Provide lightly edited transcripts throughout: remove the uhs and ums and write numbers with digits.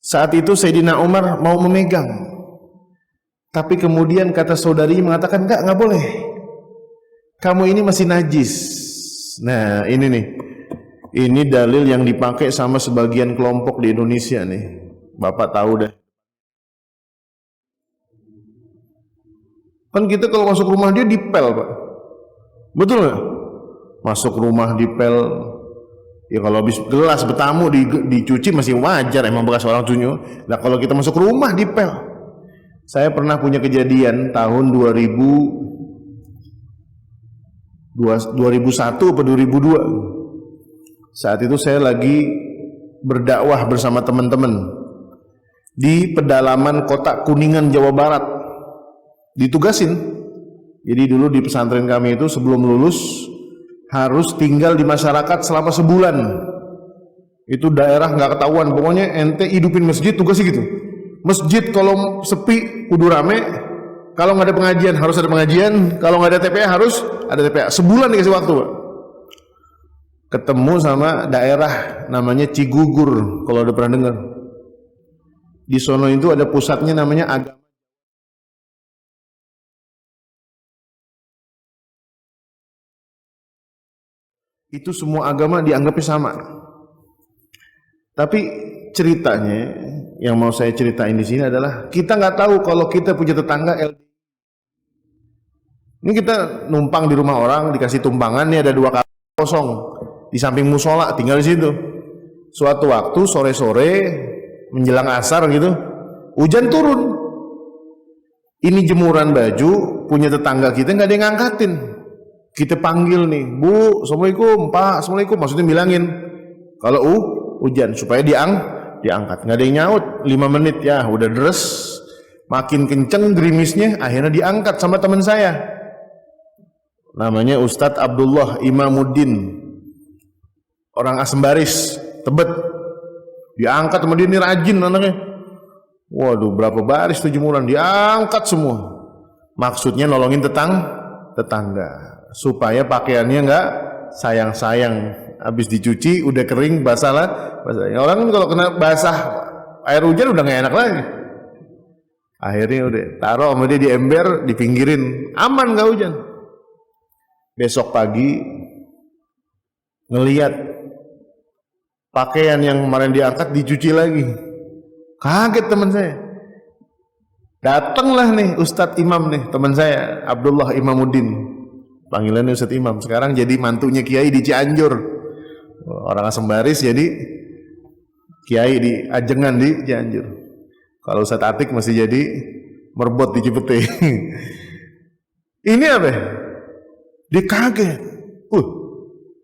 Saat itu Sayyidina Umar mau memegang, tapi kemudian kata saudari mengatakan enggak boleh, kamu ini masih najis. Nah ini nih, ini dalil yang dipakai sama sebagian kelompok di Indonesia nih. Bapak tahu dah. Kan kita kalau masuk rumah dia dipel, Pak. Betul nggak? Masuk rumah dipel. Ya kalau habis gelas bertamu dicuci masih wajar, emang bekas orang tunjuk. Nah kalau kita masuk rumah dipel. Saya pernah punya kejadian tahun 2001 atau 2002. Saat itu saya lagi berdakwah bersama teman-teman di pedalaman kota Kuningan, Jawa Barat. Ditugasin. Jadi dulu di pesantren kami itu sebelum lulus harus tinggal di masyarakat selama sebulan. Itu daerah nggak ketahuan, pokoknya ente hidupin masjid, tugasnya gitu. Masjid kalau sepi kudu rame, kalau nggak ada pengajian harus ada pengajian, kalau nggak ada TPA harus ada TPA. Sebulan dikasih waktu, Pak. Ketemu sama daerah namanya Cigugur, kalau udah pernah dengar. Di sono itu ada pusatnya namanya agama. Itu semua agama dianggapnya sama. Tapi ceritanya yang mau saya ceritain di sini adalah kita nggak tahu kalau kita punya tetangga Ini kita numpang di rumah orang, dikasih tumpangan, nih ada 2 kamar kosong di samping musola, tinggal di situ. Suatu waktu sore-sore menjelang asar gitu, hujan turun. Ini jemuran baju punya tetangga kita nggak ada yang ngangkatin. Kita panggil nih, Bu, Assalamualaikum, Pak, Assalamualaikum, maksudnya bilangin kalau hujan supaya diangkat. Nggak ada yang nyaut. 5 menit ya udah deres, makin kenceng gerimisnya, akhirnya diangkat sama teman saya. Namanya Ustadz Abdullah Imamuddin, orang Asembaris, Tebet. Diangkat sama dia, ini rajin anaknya. Waduh, berapa baris tuh jemuran diangkat semua. Maksudnya nolongin tetangga supaya pakaiannya nggak sayang-sayang, habis dicuci udah kering basah lah. Orang kalau kena basah air hujan udah nggak enak lagi. Akhirnya udah taruh sama dia di ember, dipinggirin, aman nggak hujan. Besok pagi ngelihat pakaian yang kemarin diangkat dicuci lagi. Kaget teman saya. Datanglah nih Ustadz Imam nih, teman saya Abdullah Imamuddin. Panggilannya Ustadz Imam. Sekarang jadi mantunya Kiai di Cianjur. Orang Asembaris jadi Kiai di Ajengan di Cianjur. Kalau Ustadz Atik masih jadi merbot di Cipete. Ini apa? Dia kaget.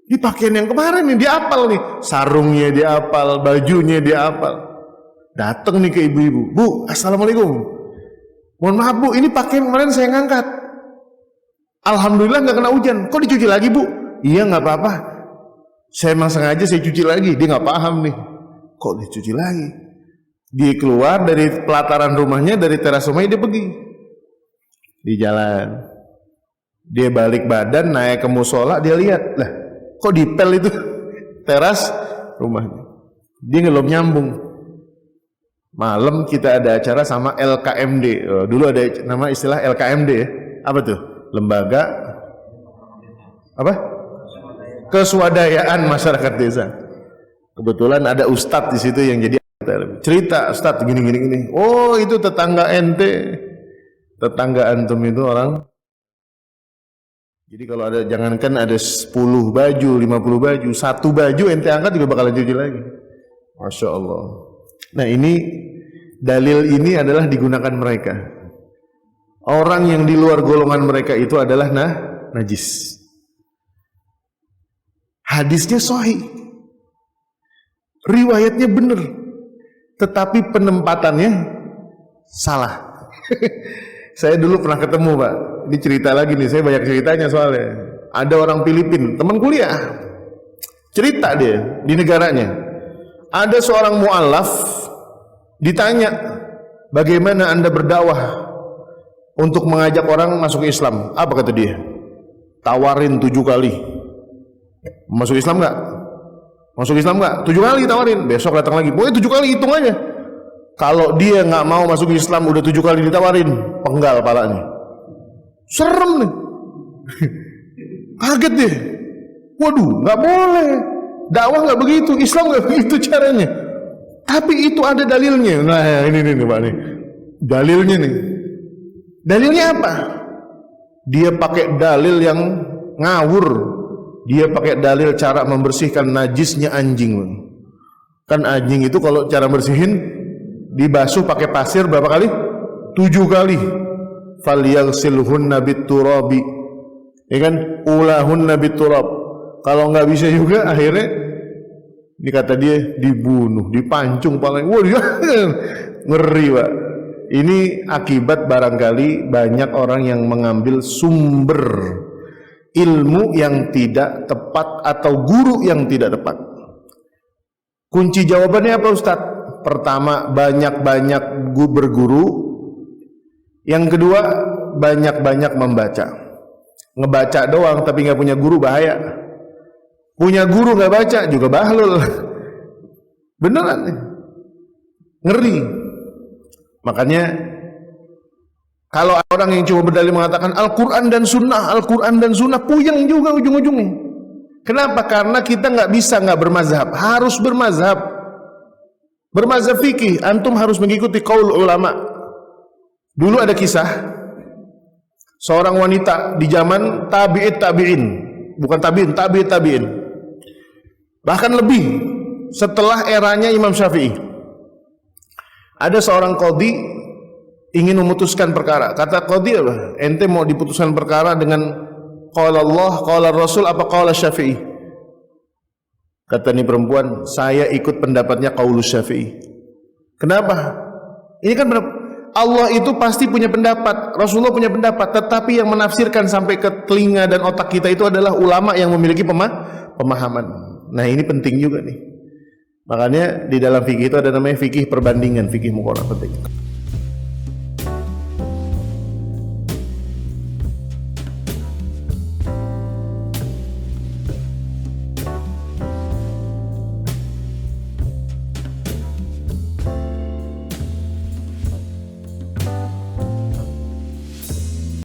Ini pakaian yang kemarin nih dia apal nih. Sarungnya dia apal, bajunya dia apal. Datang nih ke ibu-ibu. Bu, Assalamualaikum. Mohon maaf Bu, ini pakaian kemarin saya ngangkat. Alhamdulillah nggak kena hujan. Kok dicuci lagi Bu? Iya nggak apa-apa. Saya emang sengaja saya cuci lagi. Dia nggak paham nih. Kok dicuci lagi? Dia keluar dari pelataran rumahnya, dari teras rumahnya dia pergi. Di jalan. Dia balik badan, naik ke musola, dia lihat. Lah, kok dipel itu teras rumahnya. Dia belum nyambung. Malam kita ada acara sama LKMD. Dulu ada nama istilah LKMD ya. Apa tuh? Lembaga apa? Keswadayaan Masyarakat Desa. Kebetulan ada ustadz di situ yang jadi cerita, ustadz gini. Oh, itu tetangga ente. Tetangga antum itu orang. Jadi kalau ada, jangankan ada 10 baju, 50 baju, 1 baju ente angkat juga bakalan cuci lagi. Masya Allah. Nah ini dalil ini adalah digunakan mereka. Orang yang di luar golongan mereka itu adalah najis. Hadisnya sahih, riwayatnya benar, tetapi penempatannya salah. Saya dulu pernah ketemu Pak, ini cerita lagi nih, saya banyak ceritanya soalnya. Ada orang Filipina, teman kuliah, cerita dia di negaranya. Ada seorang mu'alaf ditanya, bagaimana Anda berdakwah untuk mengajak orang masuk Islam? Apa kata dia? Tawarin 7 kali. Masuk Islam nggak? Masuk Islam nggak? 7 kali tawarin. Besok datang lagi. Pokoknya 7 kali, hitung aja. Kalau dia nggak mau masuk Islam, udah 7 kali ditawarin, penggal palanya. Serem nih. Kaget deh. Waduh, nggak boleh. Dakwah nggak begitu, Islam nggak begitu caranya. Tapi itu ada dalilnya. Nah, ini nih Pak nih. Dalilnya nih. Dalilnya apa? Dia pakai dalil yang ngawur. Dia pakai dalil cara membersihkan najisnya anjing. Kan anjing itu kalau cara bersihin dibasuh pakai pasir berapa kali? 7 kali. Falyaghsilhunna biturabi. Ya kan? Ulahunna biturab. Kalau nggak bisa juga akhirnya ini kata dia dibunuh, dipancung paling. Waduh, ngeri Pak. Ini akibat barangkali banyak orang yang mengambil sumber ilmu yang tidak tepat atau guru yang tidak tepat. Kunci jawabannya apa Ustadz? Pertama, banyak-banyak berguru. Yang kedua, banyak-banyak membaca. Ngebaca doang tapi nggak punya guru bahaya. Punya guru nggak baca juga bahlul. Beneran, ngeri. Makanya kalau orang yang cuma berdalil mengatakan Al-Quran dan Sunnah, puyeng juga ujung-ujungnya. Kenapa? Karena kita nggak bisa nggak bermazhab, harus bermazhab. Bermazhab fikih, antum harus mengikuti qaul ulama. Dulu ada kisah seorang wanita di zaman tabi'in, bukan tabi'in, bahkan lebih setelah eranya Imam Syafi'i. Ada seorang qadhi ingin memutuskan perkara. Kata qadhi apa? Ente mau diputuskan perkara dengan qala Allah, qala Rasul apa qala Syafi'i? Kata ini perempuan, saya ikut pendapatnya qaulus Syafi'i. Kenapa? Ini kan Allah itu pasti punya pendapat, Rasulullah punya pendapat, tetapi yang menafsirkan sampai ke telinga dan otak kita itu adalah ulama yang memiliki pemahaman. Nah, ini penting juga nih. Makanya di dalam fikih itu ada namanya fikih perbandingan, fikih muqarrah, penting.